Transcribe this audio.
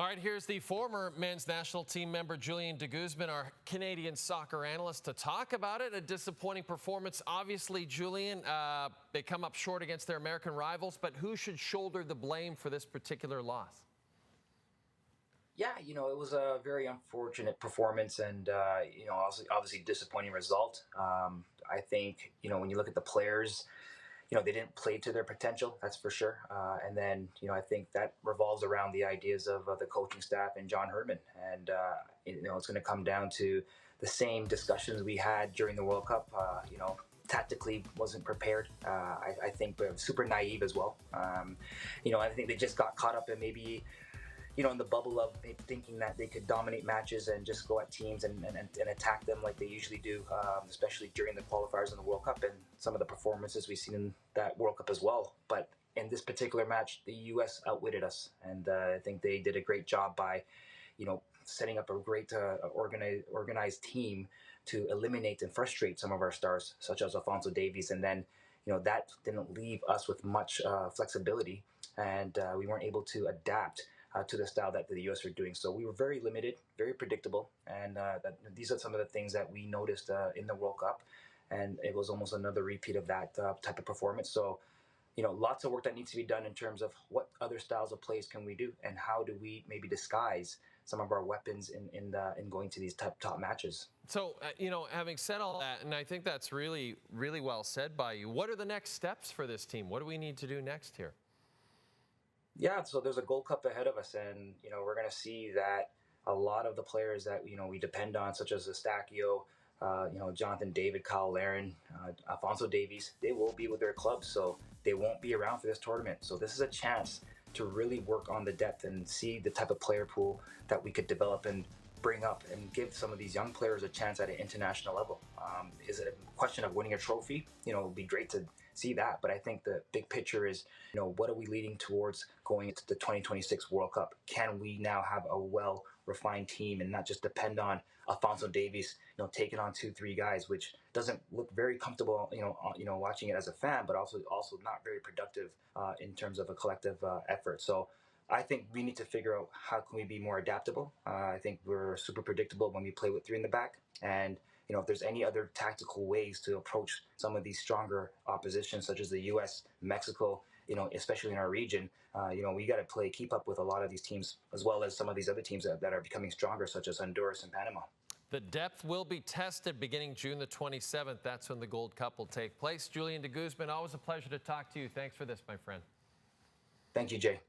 All right, here's the former men's national team member Julian de Guzman, our Canadian soccer analyst, to talk about it. A disappointing performance. Obviously, Julian, they come up short against their American rivals, but who should shoulder the blame for this particular loss? Yeah, it was a very unfortunate performance and, obviously disappointing result. I think, when you look at the players, they didn't play to their potential, that's for sure. And then, I think that revolves around the ideas of the coaching staff and John Herdman. And, it's going to come down to the same discussions we had during the World Cup. Tactically wasn't prepared. I think super naive as well. I think they just got caught up in maybe in the bubble of thinking that they could dominate matches and just go at teams and attack them like they usually do, especially during the qualifiers in the World Cup and some of the performances we've seen in that World Cup as well. But in this particular match, the U.S. outwitted us, and I think they did a great job by, setting up a great organized team to eliminate and frustrate some of our stars, such as Alphonso Davies, and then that didn't leave us with much flexibility, and we weren't able to adapt to the style that the U.S. are doing. So we were very limited, very predictable, and these are some of the things that we noticed in the World Cup, and it was almost another repeat of that type of performance. So, lots of work that needs to be done in terms of what other styles of plays can we do, and how do we maybe disguise some of our weapons in going to these top matches. So, having said all that, and I think that's really, really well said by you, what are the next steps for this team? What do we need to do next here? Yeah, so there's a Gold Cup ahead of us, and we're going to see that a lot of the players that we depend on, such as Eustáquio, Jonathan David, Kyle Larin, Alphonso Davies, they will be with their clubs, so they won't be around for this tournament. So this is a chance to really work on the depth and see the type of player pool that we could develop and bring up and give some of these young players a chance at an international level. Is it a question of winning a trophy? It would be great to see that, but I think the big picture is, what are we leading towards going into the 2026 World Cup? Can we now have a well-refined team and not just depend on Alphonso Davies, taking on 2-3 guys, which doesn't look very comfortable, watching it as a fan, but also not very productive in terms of a collective effort. So I think we need to figure out how can we be more adaptable. I think we're super predictable when we play with 3 in the back, and if there's any other tactical ways to approach some of these stronger oppositions, such as the U.S., Mexico, especially in our region, we got to keep up with a lot of these teams, as well as some of these other teams that are becoming stronger, such as Honduras and Panama. The depth will be tested beginning June the 27th. That's when the Gold Cup will take place. Julian de Guzman, always a pleasure to talk to you. Thanks for this, my friend. Thank you, Jay.